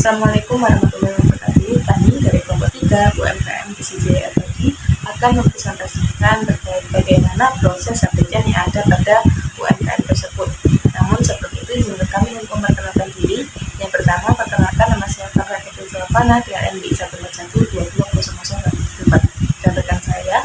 Assalamualaikum warahmatullahi wabarakatuh. Kami dari kelompok 3 UMKM BCJ Abadi akan mempresentasikan terkait bagaimana proses subbagian yang ada pada UMKM tersebut. Namun sebelum itu izinkan kami untuk memperkenalkan diri. Yang pertama, perkenalkan nama saya Farah Ketusalvana dengan NBI 141220004 dan rekan saya.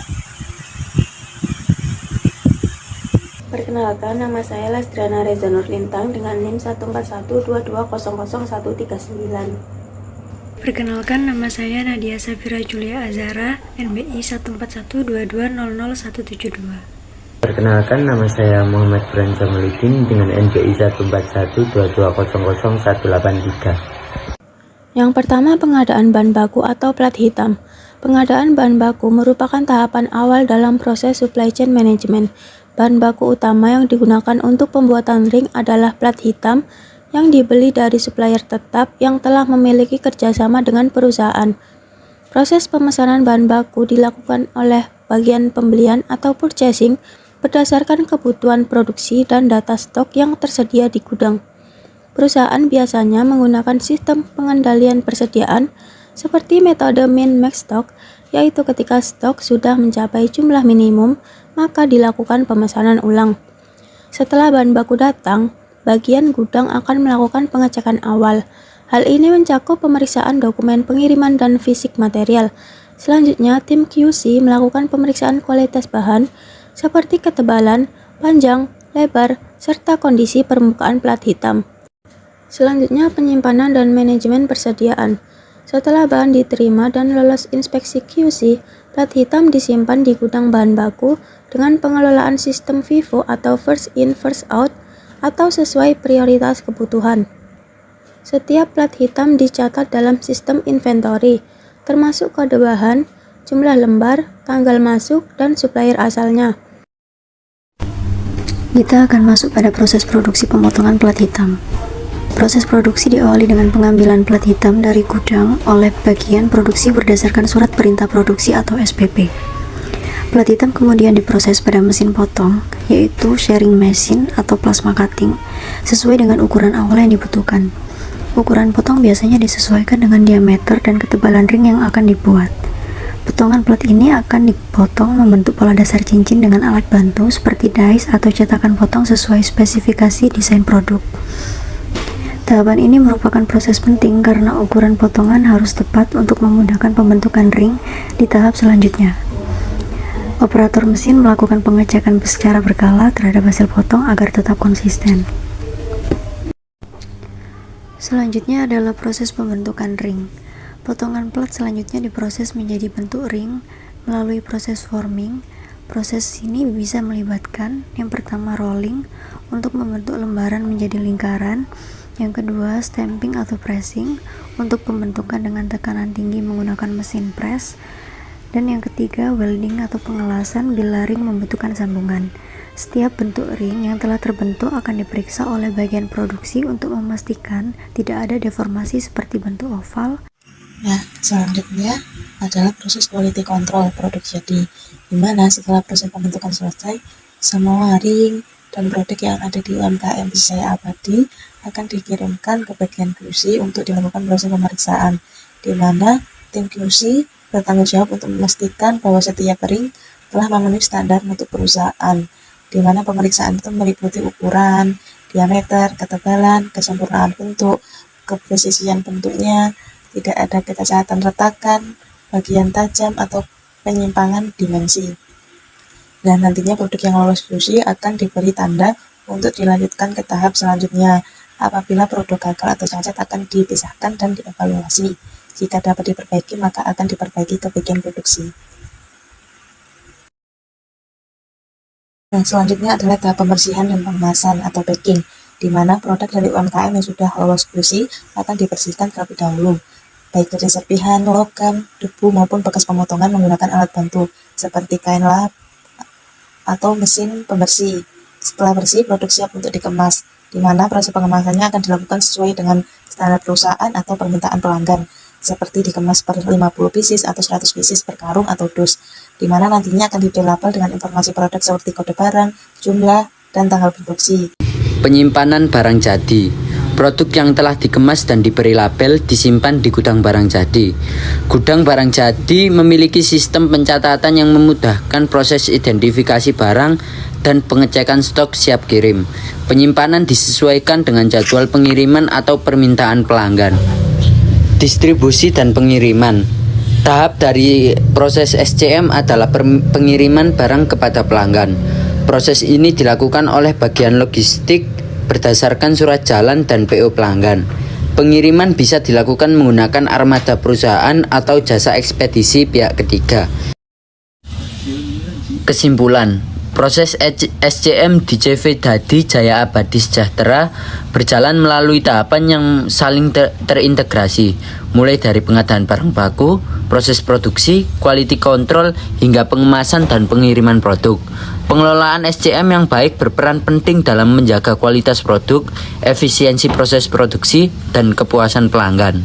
Perkenalkan, nama saya Lasdrana Reza Nurlintang dengan NIM 141220139. Perkenalkan, nama saya Nadia Safira Julia Azara, NBI 14122000172. Perkenalkan, nama saya Muhammad Burhan Jamaludin dengan NBI 14122000183. Yang pertama, pengadaan bahan baku atau plat hitam. Pengadaan bahan baku merupakan tahapan awal dalam proses supply chain management. Bahan baku utama yang digunakan untuk pembuatan ring adalah plat hitam yang dibeli dari supplier tetap yang telah memiliki kerjasama dengan perusahaan. Proses pemesanan bahan baku dilakukan oleh bagian pembelian atau purchasing berdasarkan kebutuhan produksi dan data stok yang tersedia di gudang. Perusahaan biasanya menggunakan sistem pengendalian persediaan seperti metode min-max stock, yaitu ketika stok sudah mencapai jumlah minimum, maka dilakukan pemesanan ulang. Setelah bahan baku datang, bagian gudang akan melakukan pengecekan awal. Hal ini mencakup pemeriksaan dokumen pengiriman dan fisik material. Selanjutnya, tim QC melakukan pemeriksaan kualitas bahan seperti ketebalan, panjang, lebar, serta kondisi permukaan plat hitam. Selanjutnya, penyimpanan dan manajemen persediaan. Setelah bahan diterima dan lolos inspeksi QC, plat hitam disimpan di gudang bahan baku dengan pengelolaan sistem FIFO atau first in first out atau sesuai prioritas kebutuhan. Setiap plat hitam dicatat dalam sistem inventory, termasuk kode bahan, jumlah lembar, tanggal masuk, dan supplier asalnya. Kita akan masuk pada proses produksi pemotongan plat hitam. Proses produksi diawali dengan pengambilan plat hitam dari gudang oleh bagian produksi berdasarkan surat perintah produksi atau SPP. Plat hitam kemudian diproses pada mesin potong, yaitu shearing machine atau plasma cutting, sesuai dengan ukuran awal yang dibutuhkan. Ukuran potong biasanya disesuaikan dengan diameter dan ketebalan ring yang akan dibuat. Potongan plat ini akan dipotong membentuk pola dasar cincin dengan alat bantu seperti dies atau cetakan potong sesuai spesifikasi desain produk. Tahapan ini merupakan proses penting karena ukuran potongan harus tepat untuk memudahkan pembentukan ring di tahap selanjutnya. Operator mesin melakukan pengecekan secara berkala terhadap hasil potong agar tetap konsisten. Selanjutnya adalah proses pembentukan ring. Potongan plat selanjutnya diproses menjadi bentuk ring melalui proses forming. Proses ini bisa melibatkan yang pertama rolling untuk membentuk lembaran menjadi lingkaran, yang kedua stamping atau pressing untuk pembentukan dengan tekanan tinggi menggunakan mesin press, dan yang ketiga welding atau pengelasan bila ring membutuhkan sambungan. Setiap bentuk ring yang telah terbentuk akan diperiksa oleh bagian produksi untuk memastikan tidak ada deformasi seperti bentuk oval. Nah, selanjutnya adalah proses quality control produk jadi, di mana setelah proses pembentukan selesai, semua ring dan produk yang ada di UMKM BCJ Abadi akan dikirimkan ke bagian QC untuk dilakukan proses pemeriksaan, di mana tim QC bertanggung jawab untuk memastikan bahwa setiap ring telah memenuhi standar mutu perusahaan, di mana pemeriksaan itu meliputi ukuran, diameter, ketebalan, kesempurnaan bentuk, kepresisian bentuknya, tidak ada kecacatan retakan, bagian tajam, atau penyimpangan dimensi. Dan nantinya produk yang lolos QC akan diberi tanda untuk dilanjutkan ke tahap selanjutnya. Apabila produk gagal atau cacat akan dipisahkan dan dievaluasi. Jika dapat diperbaiki, maka akan diperbaiki ke bagian produksi. Nah, selanjutnya adalah tahap pembersihan dan pengemasan atau packing, di mana produk dari UMKM yang sudah lolos QC akan dibersihkan terlebih dahulu, baik dari serpihan, logam, debu, maupun bekas pemotongan menggunakan alat bantu, seperti kain lap atau mesin pembersih. Setelah bersih, produk siap untuk dikemas, di mana proses pengemasannya akan dilakukan sesuai dengan standar perusahaan atau permintaan pelanggan, seperti dikemas per 50 pieces atau 100 pieces per karung atau dus, di mana nantinya akan diberi label dengan informasi produk seperti kode barang, jumlah, dan tanggal produksi. Penyimpanan barang jadi. Produk yang telah dikemas dan diberi label disimpan di gudang barang jadi. Gudang barang jadi memiliki sistem pencatatan yang memudahkan proses identifikasi barang dan pengecekan stok siap kirim. Penyimpanan disesuaikan dengan jadwal pengiriman atau permintaan pelanggan. Distribusi dan pengiriman. Tahap dari proses SCM adalah pengiriman barang kepada pelanggan. Proses ini dilakukan oleh bagian logistik berdasarkan surat jalan dan PO pelanggan. Pengiriman bisa dilakukan menggunakan armada perusahaan atau jasa ekspedisi pihak ketiga. Kesimpulan, proses SCM di CV Dadi Jaya Abadi Sejahtera berjalan melalui tahapan yang saling terintegrasi, mulai dari pengadaan barang baku, proses produksi, quality control, hingga pengemasan dan pengiriman produk. Pengelolaan SCM yang baik berperan penting dalam menjaga kualitas produk, efisiensi proses produksi, dan kepuasan pelanggan.